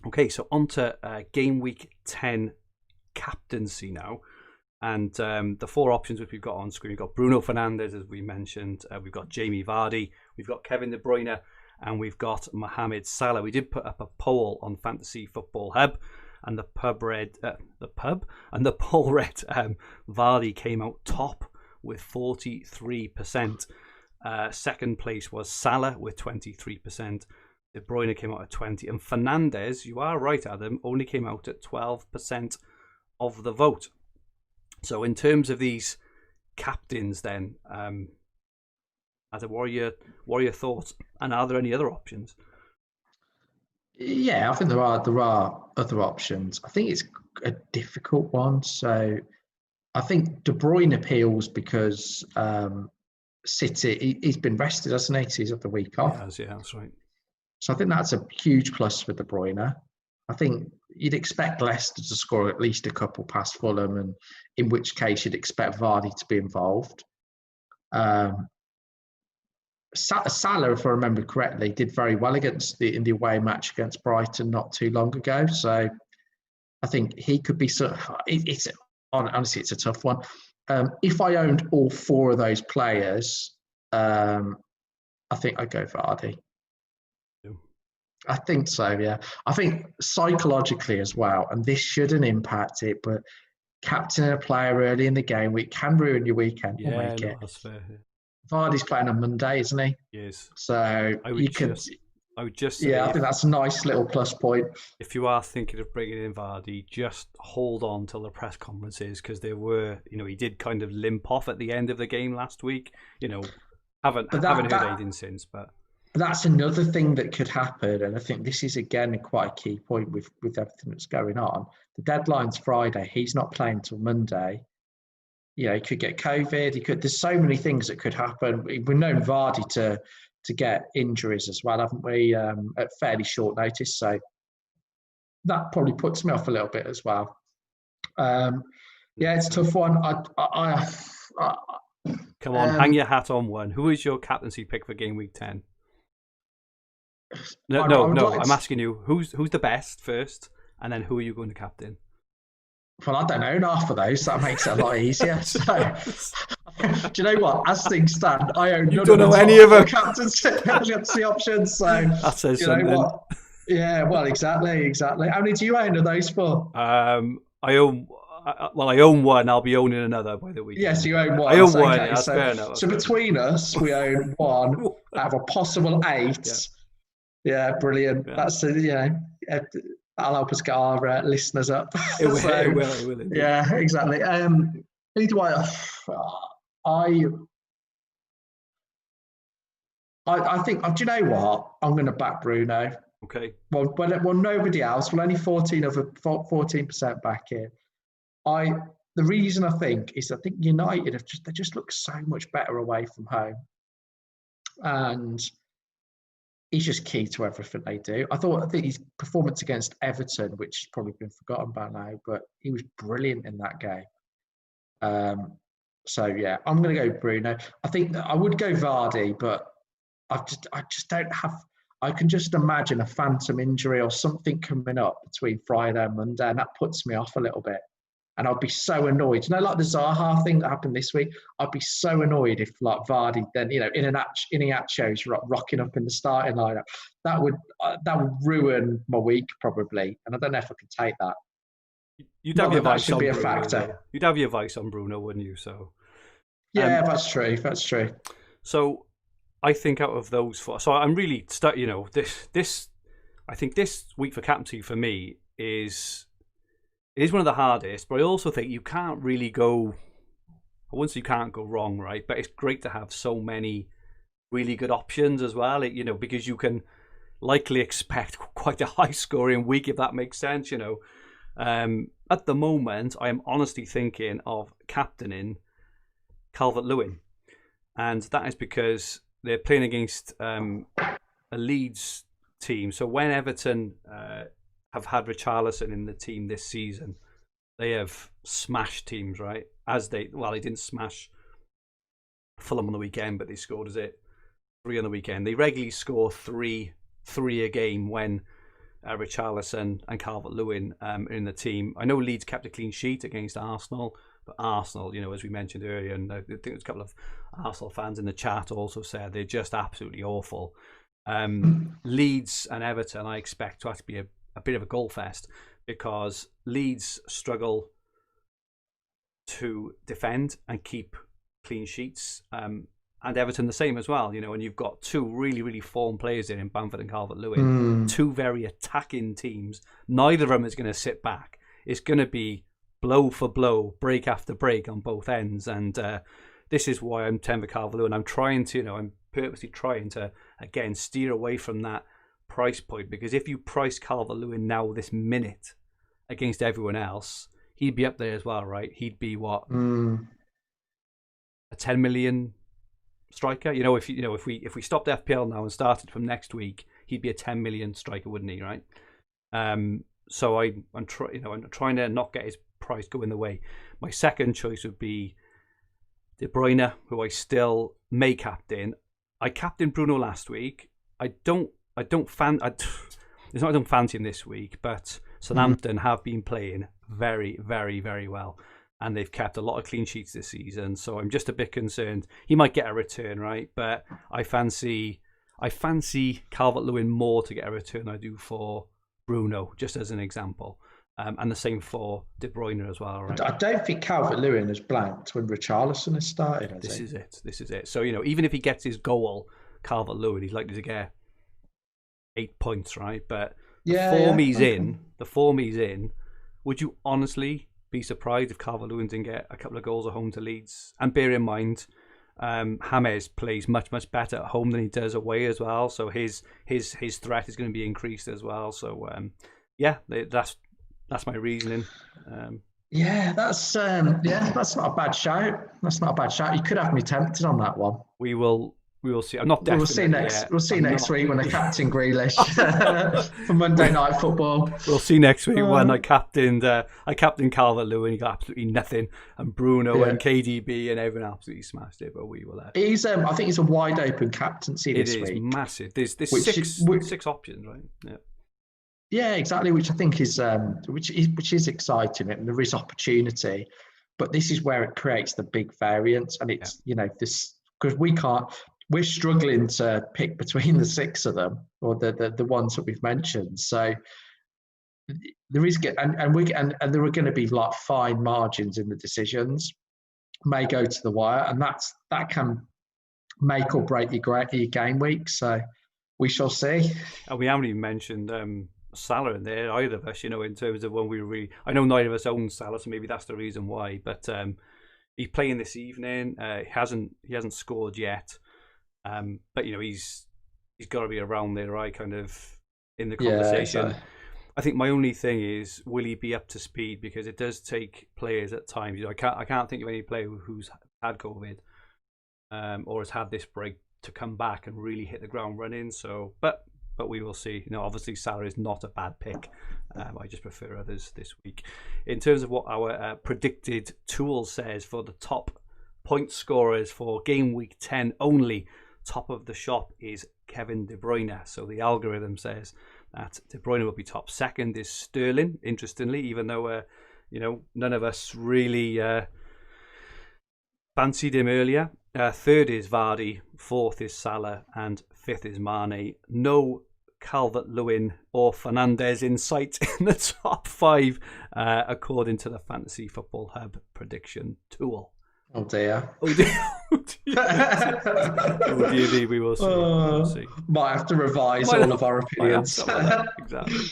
Okay, so on to game week 10 captaincy now. And the four options which we've got on screen, we've got Bruno Fernandes, as we mentioned. We've got Jamie Vardy. We've got Kevin De Bruyne. And we've got Mohamed Salah. We did put up a poll on Fantasy Football Hub. And the poll read Vardy came out top with 43%. Second place was Salah with 23%. De Bruyne came out at 20%. And Fernandes, you are right, Adam, only came out at 12% of the vote. So in terms of these captains then, Adam, what are your thoughts? And are there any other options? Yeah, I think there are other options. I think it's a difficult one. So I think De Bruyne appeals because City, he's been rested, hasn't he? He's had the week off. Yeah, that's right. So I think that's a huge plus for De Bruyne. I think you'd expect Leicester to score at least a couple past Fulham, and in which case you'd expect Vardy to be involved. Salah, if I remember correctly, did very well in the away match against Brighton not too long ago. So I think he could be honestly, it's a tough one. If I owned all four of those players, I think I'd go Vardy. Yeah. I think so, yeah. I think psychologically as well, and this shouldn't impact it, but captaining a player early in the game week can ruin your weekend. Yeah, no, that's fair. Yeah. Vardy's playing on Monday, isn't he? Yes. So I would just say, I think that's a nice little plus point. If you are thinking of bringing in Vardy, just hold on till the press conferences, because there were, he did kind of limp off at the end of the game last week. Haven't heard anything since, but that's another thing that could happen, and I think this is again quite a key point with everything that's going on. The deadline's Friday. He's not playing till Monday. He could get COVID. There's so many things that could happen. We've known Vardy to get injuries as well, haven't we? At fairly short notice, so that probably puts me off a little bit as well. It's a tough one. Come on, hang your hat on one. Who is your captaincy pick for game week 10? No. I'm asking you, who's the best first, and then who are you going to captain? Well, I don't own half of those, so that makes it a lot easier. So, do you know what? As things stand, I own none of any of them. Captaincy options. So that says something. What? Yeah, well, exactly. How many do you own of those for? I own one. I'll be owning another by the weekend. Yes, you own one. I own one. Okay. That's fair enough. So between us, we own one out of a possible 8. Yeah, brilliant. Yeah. That's that'll help us get our listeners up. It will. Indeed. Yeah, exactly. Who do I think? Do you know what? I'm going to back Bruno. Okay. Well, nobody else. Well, only 14% back here. The reason I think is United they just look so much better away from home, and he's just key to everything they do. I think his performance against Everton, which has probably been forgotten by now, but he was brilliant in that game. So yeah, I'm going to go Bruno. I think that I would go Vardy, but I just don't have. I can just imagine a phantom injury or something coming up between Friday and Monday, and that puts me off a little bit. And I'd be so annoyed. Like the Zaha thing that happened this week, I'd be so annoyed if like Vardy then, Iheanacho's rocking up in the starting lineup. That would ruin my week probably. And I don't know if I can take that. You'd have your vice on Bruno. Be a factor. You'd have your vice on Bruno, wouldn't you? So yeah, that's true. So I think out of those four, so I'm really this. I think this week for captaincy for me is one of the hardest, but I also think you can't really go. I wouldn't say you can't go wrong, right? But it's great to have so many really good options as well. Because you can likely expect quite a high scoring week if that makes sense. At the moment, I am honestly thinking of captaining Calvert-Lewin, and that is because they're playing against a Leeds team. So when Everton have had Richarlison in the team this season, they have smashed teams, right? They didn't smash Fulham on the weekend, but they scored 3 on the weekend. They regularly score three a game when Richarlison and Calvert-Lewin in the team. I know Leeds kept a clean sheet against Arsenal, but Arsenal, as we mentioned earlier, and I think there's a couple of Arsenal fans in the chat also said they're just absolutely awful. Leeds and Everton, I expect to have to be a bit of a goal fest, because Leeds struggle to defend and keep clean sheets, and Everton the same as well. And you've got two really, really formed players in Bamford and Calvert-Lewin, two very attacking teams. Neither of them is going to sit back. It's going to be blow for blow, break after break on both ends, and this is why I'm 10 for Calvert-Lewin. I'm purposely trying to, again, steer away from that price point, because if you price Calvert-Lewin now this minute against everyone else, he'd be up there as well, right? He'd be what, a 10 million striker? If we stopped FPL now and started from next week, he'd be a 10 million striker, wouldn't he? Right? So I'm trying to not get his price going the way. My second choice would be De Bruyne, who I still may captain. I captained Bruno last week. I don't fancy him this week, but Southampton have been playing very, very, very well, and they've kept a lot of clean sheets this season. So I'm just a bit concerned. He might get a return, right? But I fancy Calvert-Lewin more to get a return than I do for Bruno, just as an example. And the same for De Bruyne as well, right? I don't think Calvert-Lewin has blanked when Richarlison has started. This is it. So, even if he gets his goal, Calvert-Lewin, he's likely to get 8 points, right? But the form he's in, would you honestly be surprised if Calvert-Lewin didn't get a couple of goals at home to Leeds? And bear in mind, James plays much, much better at home than he does away as well. So his threat is going to be increased as well. So, that's my reasoning. That's not a bad shout. That's not a bad shout. You could have me tempted on that one. We will see. I'm not desperate. We'll see next week when I captain Grealish for Monday Night Football. We'll see next week when I captained Calvert-Lewin. He got absolutely nothing, and Bruno and KDB and everyone absolutely smashed it. But we will. I think it's a wide open captaincy this week. It is massive. There's six options, right? Yeah. Yeah, exactly. Which I think is which is exciting, and there is opportunity, but this is where it creates the big variance, and it's this, because we're struggling to pick between the six of them, or the ones that we've mentioned. So there is and there are going to be like fine margins in the decisions, may go to the wire, and that can make or break your game week. So we shall see. And we haven't even mentioned Salah in there, either of us, in terms of when we really, I know neither of us own Salah, so maybe that's the reason why, but he's playing this evening. He hasn't scored yet, but he's got to be around there, right, kind of in the conversation. Yeah, I think my only thing is, will he be up to speed, because it does take players at times. I can't think of any player who's had COVID or has had this break to come back and really hit the ground running. So but we will see. Obviously Salah is not a bad pick. I just prefer others this week. In terms of what our predicted tool says for the top point scorers for game week 10 only, top of the shop is Kevin De Bruyne. So the algorithm says that De Bruyne will be top. Second is Sterling, interestingly, even though none of us really fancied him earlier. Third is Vardy, fourth is Salah, and fifth is Mane. No Calvert-Lewin or Fernandes in sight in the top five, according to the Fantasy Football Hub prediction tool. Oh dear. Oh dear. Oh dear, we will see. Might have to revise all of our opinions. Exactly.